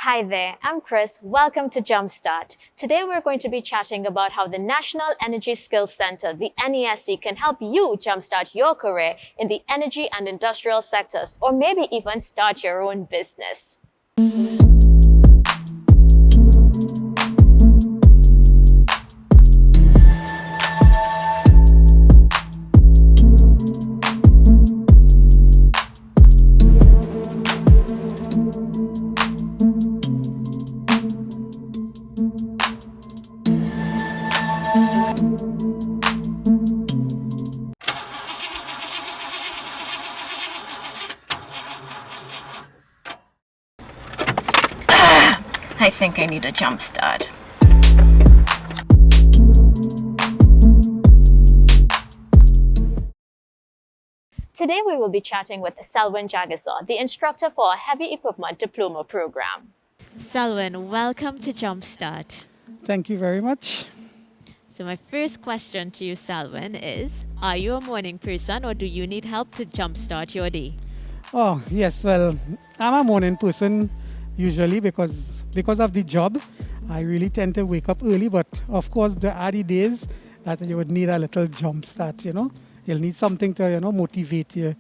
Hi there, I'm Chris. Welcome to Jumpstart. Today we're going to be chatting about how the National Energy Skills Center, the NESC, can help you jumpstart your career in the energy and industrial sectors, or maybe even start your own business. I think I need a jump start. Today we will be chatting with Selwyn Jagasaw, the instructor for a Heavy Equipment Diploma program. Selwyn, welcome to Jumpstart. Thank you very much. So my first question to you, Selwyn, is, are you a morning person or do you need help to jumpstart your day? Oh, yes, well, I'm a morning person usually because of the job. I really tend to wake up early, but of course there are the days that you would need a little jump start, You'll need something to, motivate you,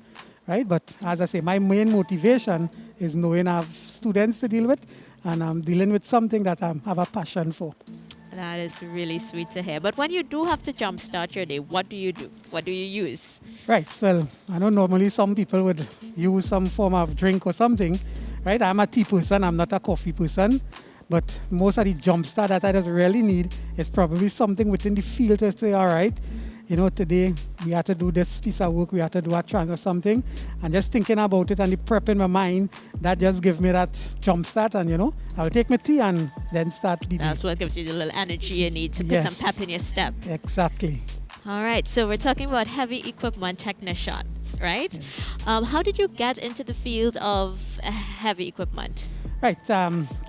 right? But as I say, my main motivation is knowing I have students to deal with and I'm dealing with something that I have a passion for. That is really sweet to hear. But when you do have to jumpstart your day, what do you do? What do you use? Right, well, I know normally some people would use some form of drink or something, right? I'm a tea person, I'm not a coffee person. But most of the jumpstart that I just really need is probably something within the field to say, all right, today we have to do this piece of work, we have to do a trans or something. And just thinking about it and the prep in my mind, that just gives me that jumpstart. And, I'll take my tea and then start the day. That's what gives you the little energy you need to put some pep in your step. Exactly. All right, so we're talking about heavy equipment technicians, right? Yes. How did you get into the field of heavy equipment? Right,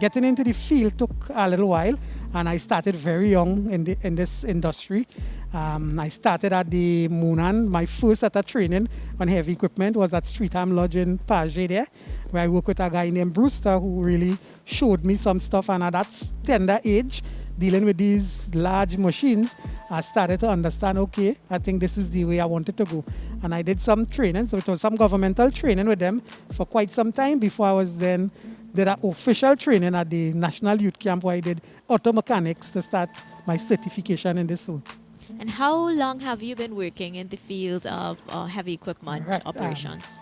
getting into the field took a little while, and I started very young in this industry. I started at the Moonan. My first set of training on heavy equipment was at Streetham Lodge in Page there, where I worked with a guy named Brewster who really showed me some stuff. And at that tender age, dealing with these large machines, I started to understand, okay, I think this is the way I wanted to go. And I did some training, so it was some governmental training with them for quite some time before I was then did an official training at the National Youth Camp where I did auto mechanics to start my certification in this work. And how long have you been working in the field of heavy equipment operations?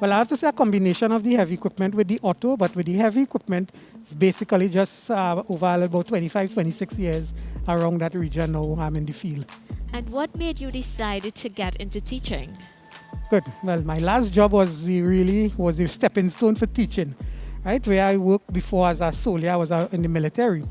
Well, I have to say a combination of the heavy equipment with the auto, but with the heavy equipment, it's basically just over about 25, 26 years around that region now I'm in the field. And what made you decide to get into teaching? Good. Well, my last job was the stepping stone for teaching. Right, where I worked before as a soldier, I was in the military,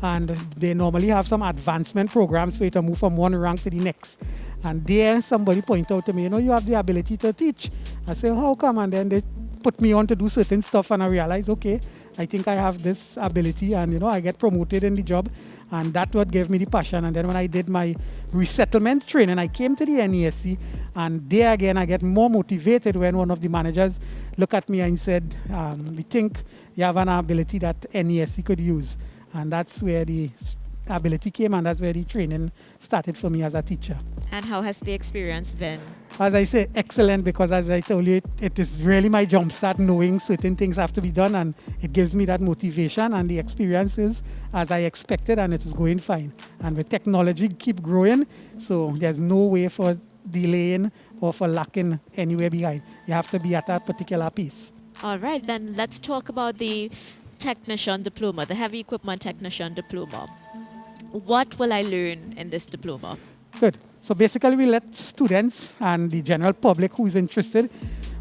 and they normally have some advancement programs for you to move from one rank to the next. And there, somebody pointed out to me, you have the ability to teach. I said, how come? And then they put me on to do certain stuff, and I realized, okay, I think I have this ability, and I get promoted in the job, and that's what gave me the passion. And then when I did my resettlement training, I came to the NESC, and there again, I get more motivated when one of the managers looked at me and said, we think you have an ability that NESC could use. And that's where the ability came, and that's where the training started for me as a teacher. And how has the experience been? As I say, excellent, because as I told you, it is really my jumpstart knowing certain things have to be done, and it gives me that motivation, and the experience is as I expected, and it is going fine. And with technology keep growing, so there's no way for delaying or for lacking anywhere behind. You have to be at a particular pace. All right, then let's talk about the technician diploma, the heavy equipment technician diploma. What will I learn in this diploma? Good. So basically, we let students and the general public who is interested,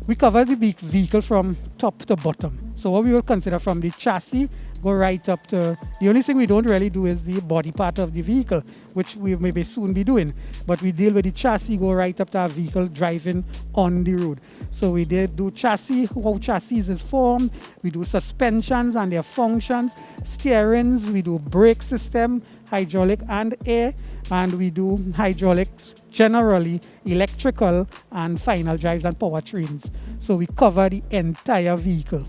we cover the vehicle from top to bottom. So what we will consider from the chassis, go right up to, the only thing we don't really do is the body part of the vehicle, which we maybe soon be doing. But we deal with the chassis, go right up to our vehicle driving on the road. So we did do chassis, how chassis is formed. We do suspensions and their functions, steerings, we do brake system, hydraulic and air, and we do hydraulics generally, electrical and final drives and powertrains. So we cover the entire vehicle.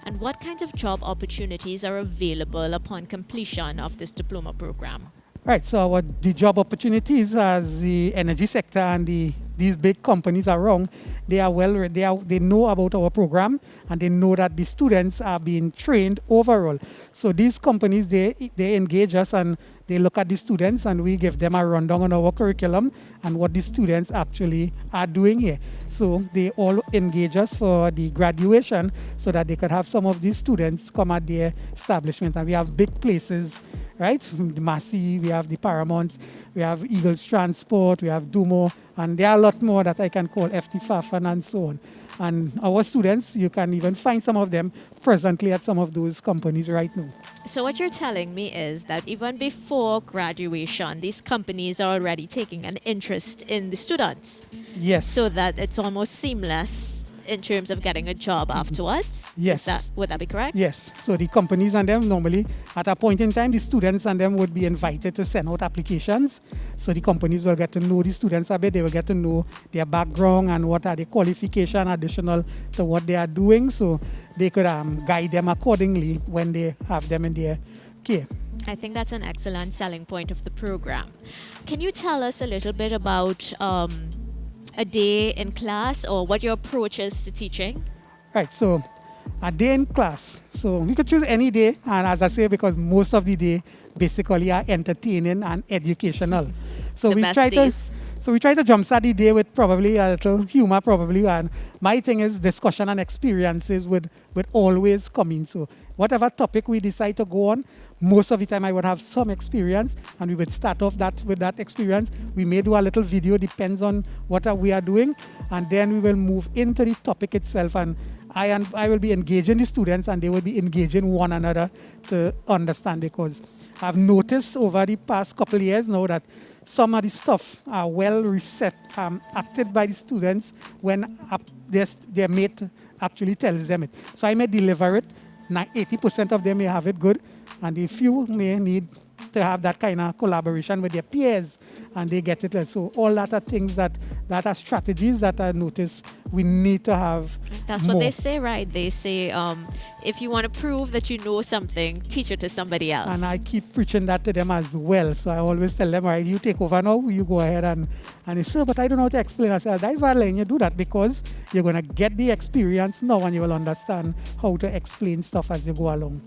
And what kinds of job opportunities are available upon completion of this diploma program? Right, so the job opportunities as the energy sector and these big companies around, they know about our program, and they know that the students are being trained overall. So these companies, they engage us and they look at the students, and we give them a rundown on our curriculum and what the students actually are doing here. So they all engage us for the graduation so that they could have some of these students come at their establishment. And we have big places, right? The Massey, we have the Paramount, we have Eagles Transport, we have Dumo, and there are a lot more that I can call FT Fafan and so on. And our students, you can even find some of them presently at some of those companies right now. So what you're telling me is that even before graduation, these companies are already taking an interest in the students. Yes. So that it's almost seamless in terms of getting a job afterwards. Yes. Would that be correct? Yes. So the companies and them normally, at a point in time, the students and them would be invited to send out applications. So the companies will get to know the students a bit. They will get to know their background and what are the qualification additional to what they are doing. So they could guide them accordingly when they have them in their care. I think that's an excellent selling point of the program. Can you tell us a little bit about a day in class or what your approach is to teaching? Right, so a day in class. So we could choose any day, and as I say, because most of the day basically are entertaining and educational. So The we best try days. to jumpstart the day with probably a little humor, probably. And my thing is discussion and experiences would always come in. So whatever topic we decide to go on, most of the time I would have some experience, and we would start off that with that experience. We may do a little video, depends on what we are doing, and then we will move into the topic itself. And I will be engaging the students, and they will be engaging one another to understand, because I've noticed over the past couple of years now that some of the stuff are well acted by the students when their mate actually tells them it. So I may deliver it, 80% of them may have it good, and a few may need to have that kind of collaboration with their peers, and they get it. So all that are things that are strategies that I notice we need to have. That's more. what they say, right? They say if you want to prove that you know something, teach it to somebody else. And I keep preaching that to them as well. So I always tell them, all right, you take over now, you go ahead and they say, but I don't know how to explain. I say, that's why I'm letting you do that, because you're going to get the experience now and you will understand how to explain stuff as you go along.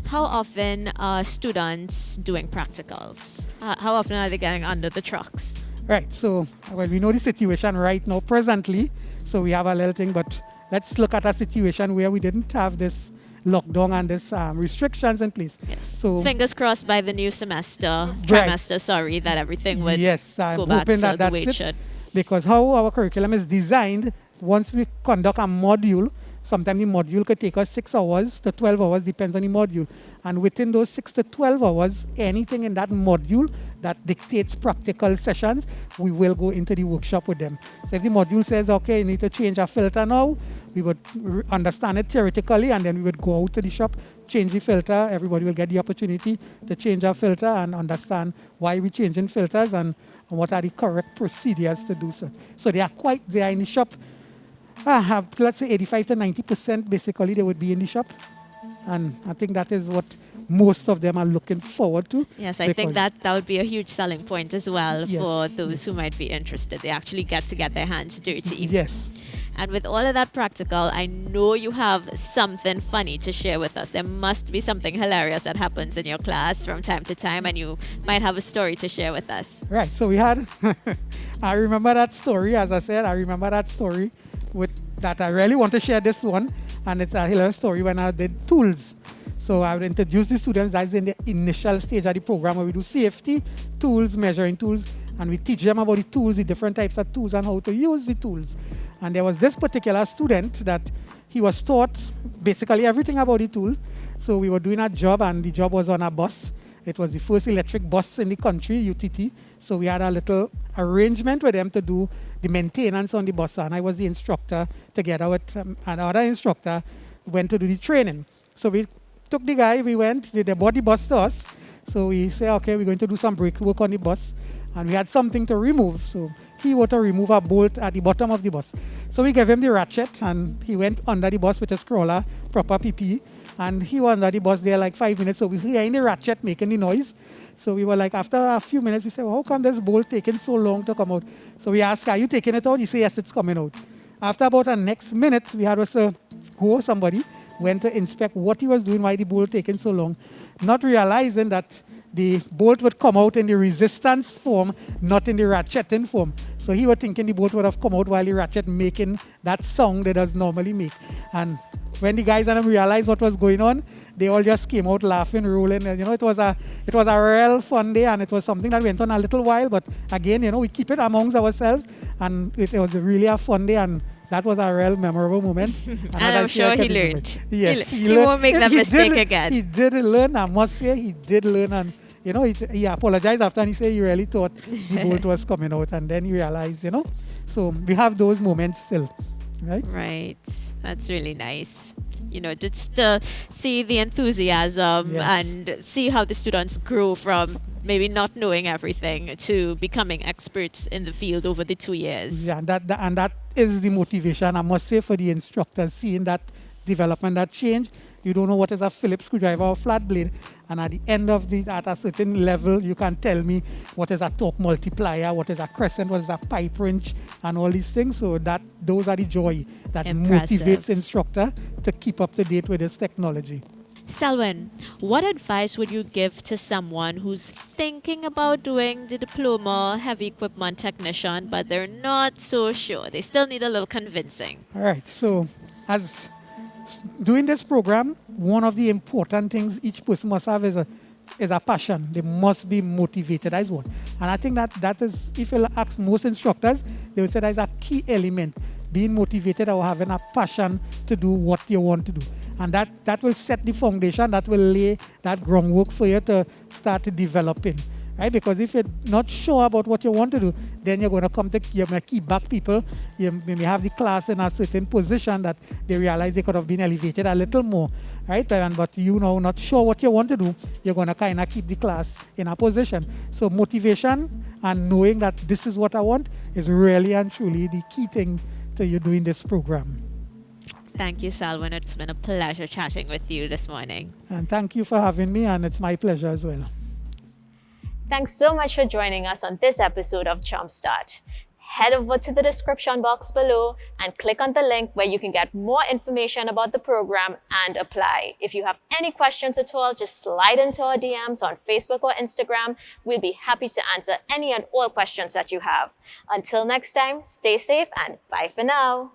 How often are students doing practicals? How often are they getting under the trucks? Right, so well, we know the situation right now presently, so we have a little thing, but let's look at a situation where we didn't have this lockdown and this restrictions in place. Yes. So fingers crossed by the new Right. trimester, that everything would yes, I'm go back hoping to that the that's way it it, should. because how our curriculum is designed, once we conduct a module, sometimes the module could take us 6 hours to 12 hours, depends on the module. And within those 6 to 12 hours, anything in that module that dictates practical sessions, we will go into the workshop with them. So if the module says, okay, you need to change a filter now, we would understand it theoretically, and then we would go out to the shop, change the filter. Everybody will get the opportunity to change our filter and understand why we're changing filters and what are the correct procedures to do so. So they are in the shop. Let's say 85 to 90% basically they would be in the shop, and I think that is what most of them are looking forward to. Yes, I think that would be a huge selling point as well Yes, for those who might be interested. They actually get to get their hands dirty. Yes. And with all of that practical, I know you have something funny to share with us. There must be something hilarious that happens in your class from time to time, and you might have a story to share with us. Right, so we had I remember that story. As I said, I remember that story with that I really want to share this one, and it's a hilarious story when I did tools. So I would introduce the students. That's in the initial stage of the program where we do safety, tools, measuring tools, and we teach them about the tools, the different types of tools, and how to use the tools. And there was this particular student that he was taught basically everything about the tool. So we were doing a job, and the job was on a bus. It was the first electric bus in the country, UTT. So we had a little arrangement with them to do the maintenance on the bus. And I was the instructor together with another instructor, went to do the training. So we took the guy, they brought the bus to us. So we said, okay, we're going to do some brake work on the bus. And we had something to remove. So he wanted to remove a bolt at the bottom of the bus. So we gave him the ratchet, and he went under the bus with a scroller, proper PPE, and he was under the bus there like 5 minutes. So we hearing the ratchet making the noise. So we were like, after a few minutes, we said, well, how come this bolt taking so long to come out? So we asked, are you taking it out? He said, yes, it's coming out. After about the next minute, we had us go, somebody went to inspect what he was doing, why the bolt taking so long, not realizing that the bolt would come out in the resistance form, not in the ratcheting form. So he was thinking the bolt would have come out while the ratchet making that sound it does normally make. And when the guys and them realized what was going on, they all just came out laughing, rolling. And, it was a real fun day, and it was something that went on a little while. But again, we keep it amongst ourselves, and it was really a fun day, and that was a real memorable moment. And I'm sure he learned. Yes, he won't make that mistake again. He did learn. I must say, he did learn, and he apologized after, and he said he really thought the bolt was coming out, and then he realized, So we have those moments still, right? Right. That's really nice. Just to see the enthusiasm and see how the students grow from maybe not knowing everything to becoming experts in the field over the 2 years. Yeah, and that is the motivation, I must say, for the instructors, seeing that development, that change. You don't know what is a Phillips screwdriver or flat blade, and at the end of at a certain level, you can tell me what is a torque multiplier, what is a crescent, what is a pipe wrench, and all these things. So those are the joy that motivates instructor to keep up to date with this technology. Selwyn, what advice would you give to someone who's thinking about doing the diploma heavy equipment technician, but they're not so sure? They still need a little convincing. All right. So as doing this program, one of the important things each person must have is a passion. They must be motivated as one. And I think that is, if you ask most instructors, they will say that is a key element, being motivated or having a passion to do what you want to do. And that will set the foundation, that will lay that groundwork for you to start developing. Right? Because if you're not sure about what you want to do, then you're going to you may keep back people. You may have the class in a certain position that they realize they could have been elevated a little more. Right? But not sure what you want to do, you're going to kind of keep the class in a position. So motivation and knowing that this is what I want is really and truly the key thing to you doing this program. Thank you, Selwyn. It's been a pleasure chatting with you this morning. And thank you for having me, and it's my pleasure as well. Thanks so much for joining us on this episode of Jumpstart. Head over to the description box below and click on the link where you can get more information about the program and apply. If you have any questions at all, just slide into our DMs on Facebook or Instagram. We'll be happy to answer any and all questions that you have. Until next time, stay safe and bye for now.